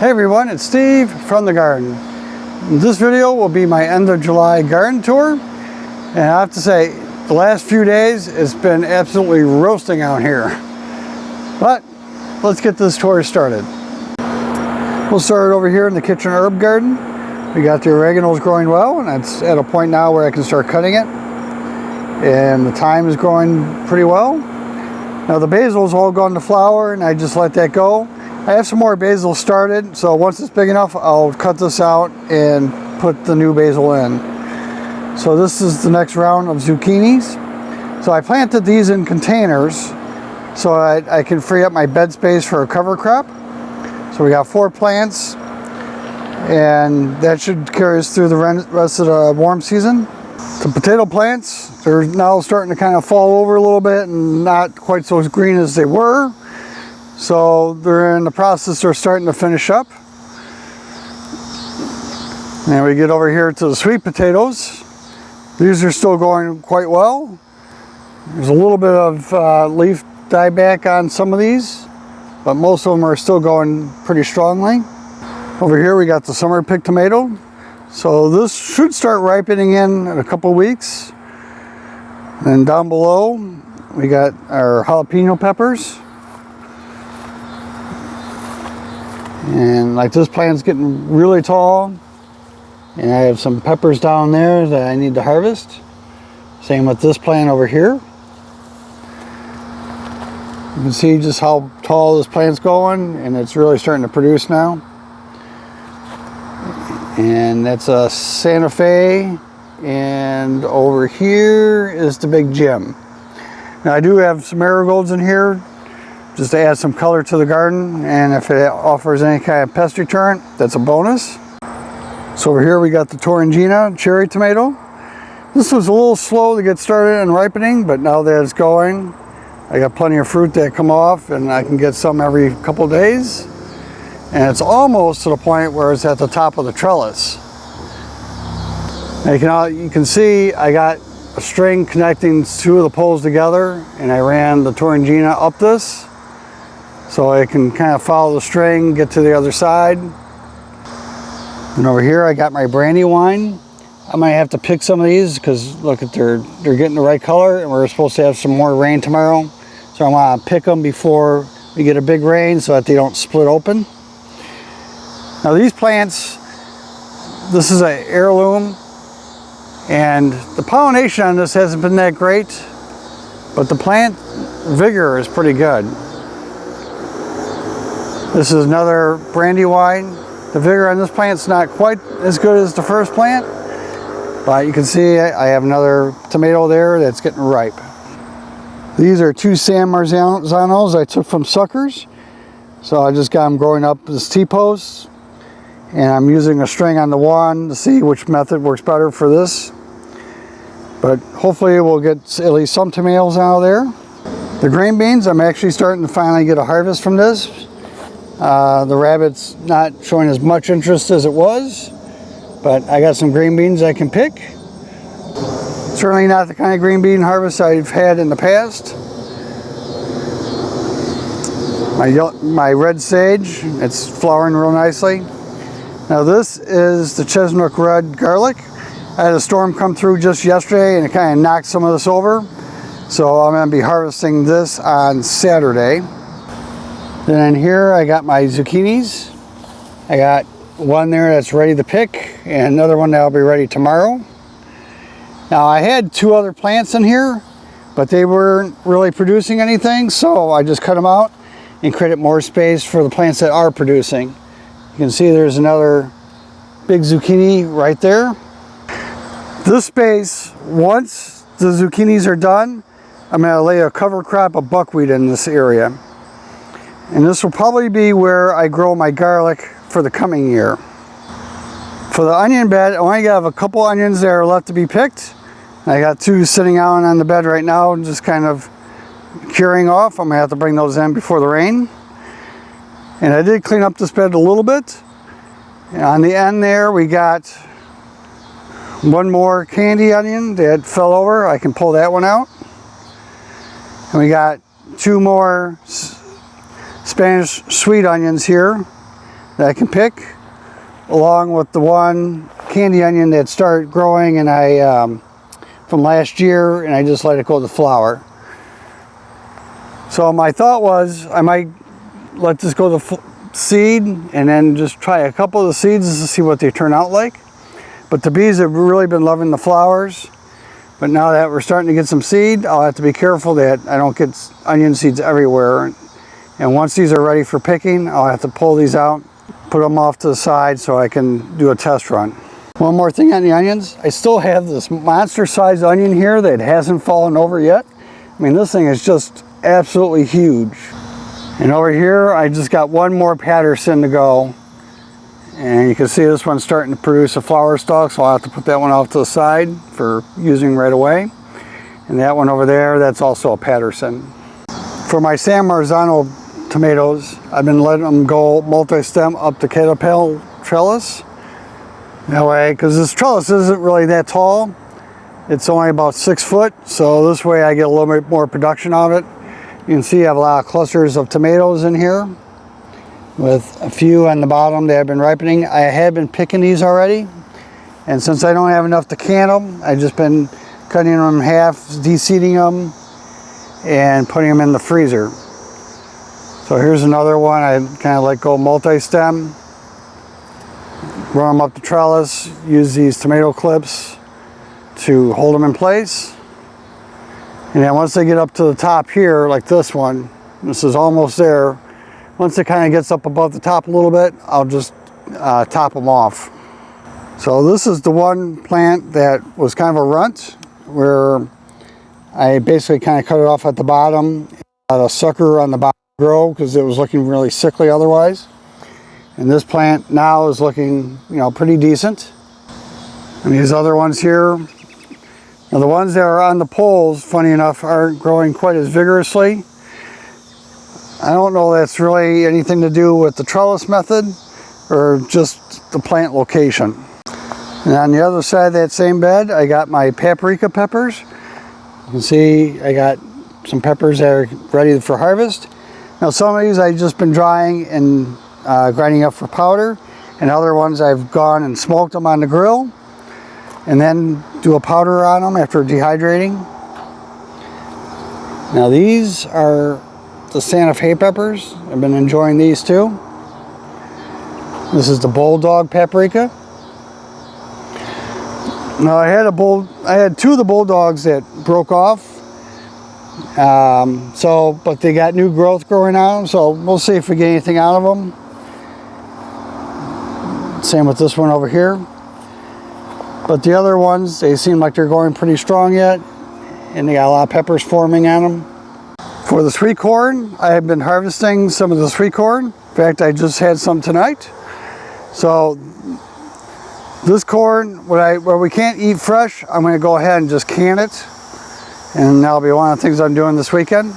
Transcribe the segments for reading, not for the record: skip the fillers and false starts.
Hey everyone, it's Steve from the garden. This video will be my end of July garden tour, and I have to say the last few days it's been absolutely roasting out here. But let's get this tour started. We'll start over here in the kitchen herb garden. We got the oregano's growing well, and it's at a point now where I can start cutting it, and the thyme is growing pretty well. Now the basil's all gone to flower, and I just let that go. I have some more basil started, so once it's big enough, I'll cut this out and put the new basil in. So this is the next round of zucchinis. So I planted these in containers so I can free up my bed space for a cover crop. So we got 4 plants, and that should carry us through the rest of the warm season. The potato plants, they're now starting to kind of fall over a little bit and not quite so green as they were. So they're in the process of starting to finish up. And we get over here to the sweet potatoes. These are still going quite well. There's a little bit of leaf dieback on some of these, but most of them are still going pretty strongly. Over here we got the summer pick tomato. So this should start ripening in a couple weeks. And down below we got our jalapeno peppers. And like this plant's getting really tall, and I have some peppers down there that I need to harvest. Same with this plant over here. You can see just how tall this plant's going, and it's really starting to produce now. And that's a Santa Fe, and over here is the Big Jim. Now I do have some marigolds in here just to add some color to the garden, and if it offers any kind of pest deterrent, that's a bonus. So over here we got the Torrangina cherry tomato. This was a little slow to get started and ripening, but now that it's going, I got plenty of fruit that come off, and I can get some every couple days. And it's almost to the point where it's at the top of the trellis. Now you can see I got a string connecting 2 of the poles together, and I ran the Torrangina up this, so I can kind of follow the string, get to the other side. And over here I got my brandy wine. I might have to pick some of these because look, they're getting the right color, and we're supposed to have some more rain tomorrow. So I want to pick them before we get a big rain so that they don't split open. Now these plants, this is an heirloom, and the pollination on this hasn't been that great, but the plant vigor is pretty good. This is another brandy wine. The vigor on this plant's not quite as good as the first plant, but you can see I have another tomato there that's getting ripe. These are 2 San Marzanos I took from suckers. So I just got them growing up as T-posts, and I'm using a string on the wand to see which method works better for this. But hopefully we'll get at least some tomatoes out of there. The green beans, I'm actually starting to finally get a harvest from this. The rabbit's not showing as much interest as it was, but I got some green beans I can pick. Certainly not the kind of green bean harvest I've had in the past. My red sage, it's flowering real nicely. Now this is the Chestnut red garlic. I had a storm come through just yesterday, and it kind of knocked some of this over. So I'm going to be harvesting this on Saturday. Then in here I got my zucchinis. I got one there that's ready to pick, and another one that'll be ready tomorrow. Now I had 2 other plants in here, but they weren't really producing anything, so I just cut them out and created more space for the plants that are producing. You can see there's another big zucchini right there. This space, once the zucchinis are done, I'm going to lay a cover crop of buckwheat in this area. And this will probably be where I grow my garlic for the coming year. For the onion bed, I only have a couple onions that are left to be picked. I got 2 sitting out on the bed right now, just kind of curing off. I'm going to have to bring those in before the rain. And I did clean up this bed a little bit. And on the end there, we got 1 more candy onion that fell over. I can pull that one out. And we got 2 more Spanish sweet onions here that I can pick, along with the one candy onion that started growing and from last year, and I just let it go to flower. So my thought was I might let this go to seed and then just try a couple of the seeds to see what they turn out like. But the bees have really been loving the flowers. But now that we're starting to get some seed, I'll have to be careful that I don't get onion seeds everywhere. And once these are ready for picking, I'll have to pull these out, put them off to the side so I can do a test run. One more thing on the onions, I still have this monster sized onion here that hasn't fallen over yet. I mean, this thing is just absolutely huge. And over here, I just got one more Patterson to go. And you can see this one's starting to produce a flower stalk, so I'll have to put that one off to the side for using right away. And that one over there, that's also a Patterson. For my San Marzano tomatoes, I've been letting them go multi-stem up the caterpillar trellis. That way, because this trellis isn't really that tall. It's only about 6 foot, so this way I get a little bit more production of it. You can see I have a lot of clusters of tomatoes in here, with a few on the bottom that have been ripening. I have been picking these already, and since I don't have enough to can them, I've just been cutting them in half, de-seeding them, and putting them in the freezer. So here's another one. I kind of let go multi-stem, run them up the trellis, use these tomato clips to hold them in place. And then once they get up to the top here, like this one, this is almost there. Once it kind of gets up above the top a little bit, I'll just top them off. So this is the one plant that was kind of a runt, where I basically kind of cut it off at the bottom, let a sucker on the bottom grow because it was looking really sickly otherwise. And this plant now is looking, you know, pretty decent. And these other ones here, now the ones that are on the poles, funny enough, aren't growing quite as vigorously. I don't know if that's really anything to do with the trellis method or just the plant location. And on the other side of that same bed, I got my paprika peppers. You can see I got some peppers that are ready for harvest. Now some of these I've just been drying and grinding up for powder, and other ones I've gone and smoked them on the grill and then do a powder on them after dehydrating. Now these are the Santa Fe peppers. I've been enjoying these too. This is the bulldog paprika. Now I had two of the bulldogs that broke off. But they got new growth growing on them, so we'll see if we get anything out of them. Same with this one over here. But the other ones, they seem like they're going pretty strong yet, and they got a lot of peppers forming on them. For the sweet corn, I have been harvesting some of the sweet corn. In fact, I just had some tonight. So this corn, where we can't eat fresh, I'm going to go ahead and just can it. And that'll be one of the things I'm doing this weekend.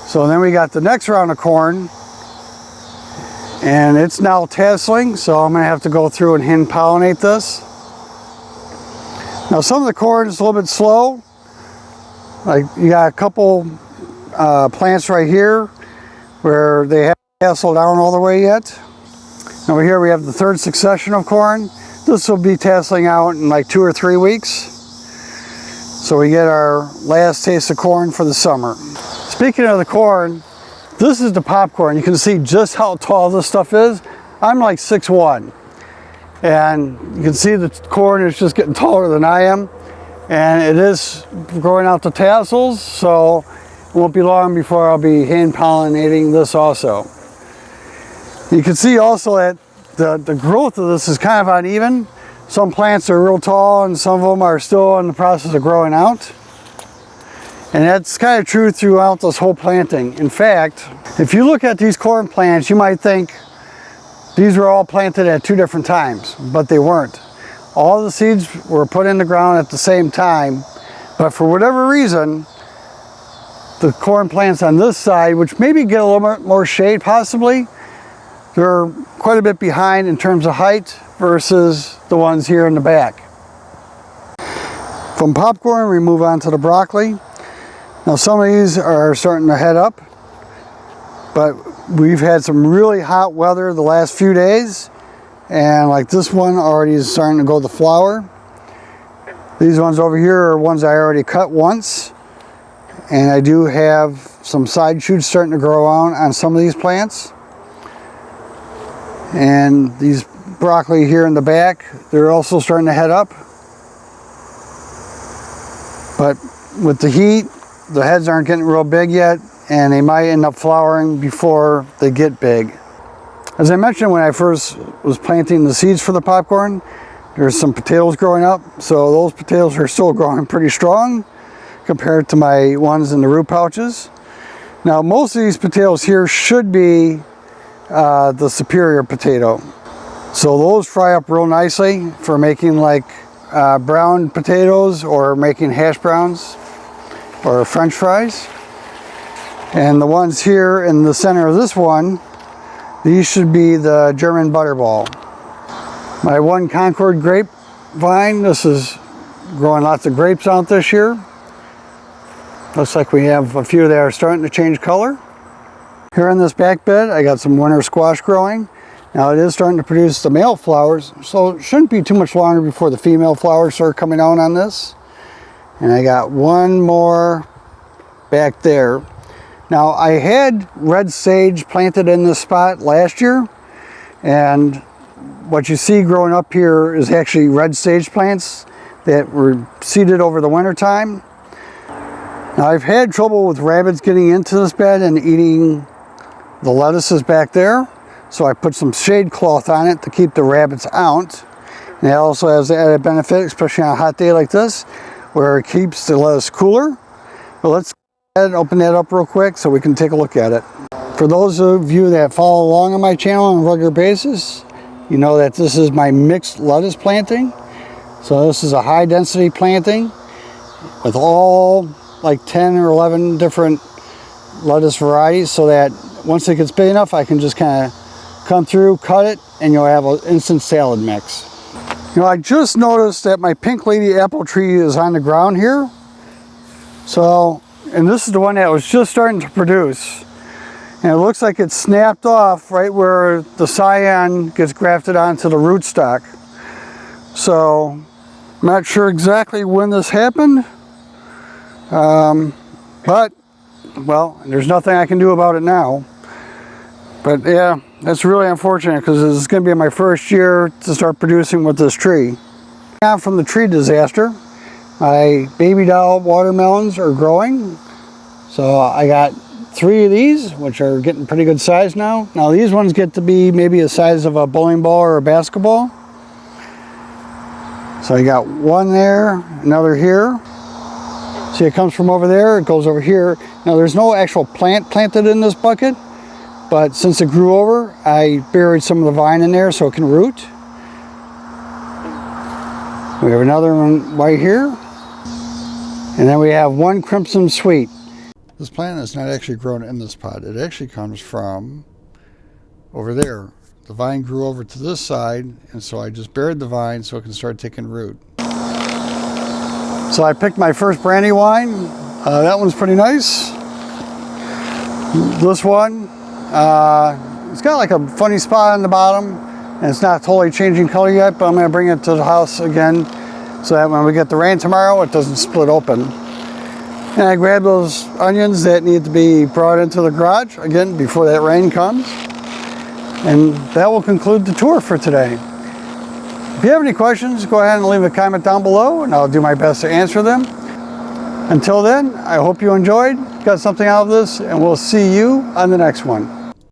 So then we got the next round of corn, and it's now tasseling, so I'm going to have to go through and hand pollinate this. Now some of the corn is a little bit slow. Like you got a couple plants right here where they haven't tasseled down all the way yet. Over here we have the third succession of corn. This will be tasseling out in like 2 or 3 weeks. So we get our last taste of corn for the summer. Speaking of the corn, this is the popcorn. You can see just how tall this stuff is. I'm like 6'1", and you can see the corn is just getting taller than I am, and it is growing out the tassels, so it won't be long before I'll be hand pollinating this also. You can see also that the growth of this is kind of uneven. Some plants are real tall and some of them are still in the process of growing out. And that's kind of true throughout this whole planting. In fact, if you look at these corn plants, you might think these were all planted at 2 different times, but they weren't. All the seeds were put in the ground at the same time, but for whatever reason, the corn plants on this side, which maybe get a little bit more shade possibly, they're quite a bit behind in terms of height versus the ones here in the back. From popcorn, we move on to the broccoli. Now some of these are starting to head up, but we've had some really hot weather the last few days, and like this one already is starting to go to flower. These ones over here are ones I already cut once, and I do have some side shoots starting to grow on some of these plants. And these broccoli here in the back, they're also starting to head up. But with the heat, the heads aren't getting real big yet, and they might end up flowering before they get big. As I mentioned when I first was planting the seeds for the popcorn, there's some potatoes growing up, so those potatoes are still growing pretty strong compared to my ones in the root pouches. Now most of these potatoes here should be the superior potato. So those fry up real nicely for making like brown potatoes or making hash browns or French fries. And the ones here in the center of this one, these should be the German butterball. My one Concord grapevine, this is growing lots of grapes out this year. Looks like we have a few that are starting to change color. Here in this back bed, I got some winter squash growing. Now it is starting to produce the male flowers, so it shouldn't be too much longer before the female flowers start coming out on this. And I got one more back there. Now I had red sage planted in this spot last year, and what you see growing up here is actually red sage plants that were seeded over the winter time. Now I've had trouble with rabbits getting into this bed and eating the lettuces back there, so I put some shade cloth on it to keep the rabbits out. And it also has the added benefit, especially on a hot day like this, where it keeps the lettuce cooler. But let's go ahead and open that up real quick so we can take a look at it. For those of you that follow along on my channel on a regular basis, you know that this is my mixed lettuce planting. So this is a high density planting with all like 10 or 11 different lettuce varieties, so that once it gets big enough, I can just kind of come through, cut it, and you'll have an instant salad mix. You know, I just noticed that my pink lady apple tree is on the ground here. So, and this is the one that was just starting to produce. And it looks like it's snapped off right where the scion gets grafted onto the rootstock. So, I'm not sure exactly when this happened. But, well, there's nothing I can do about it now. But yeah, that's really unfortunate because this is going to be my first year to start producing with this tree. Now from the tree disaster, my baby doll watermelons are growing. So I got 3 of these, which are getting pretty good size now. Now these ones get to be maybe the size of a bowling ball or a basketball. So I got one there, another here. See, it comes from over there, it goes over here. Now there's no actual plant planted in this bucket, but since it grew over, I buried some of the vine in there so it can root. We have another one right here. And then we have one crimson sweet. This plant is not actually grown in this pot. It actually comes from over there. The vine grew over to this side, and so I just buried the vine so it can start taking root. So I picked my first brandy wine. That one's pretty nice. This one, it's got like a funny spot on the bottom, and it's not totally changing color yet, but I'm going to bring it to the house again so that when we get the rain tomorrow, it doesn't split open. And I grabbed those onions that need to be brought into the garage again before that rain comes. And that will conclude the tour for today. If you have any questions, go ahead and leave a comment down below and I'll do my best to answer them. Until then, I hope you enjoyed, got something out of this, and we'll see you on the next one.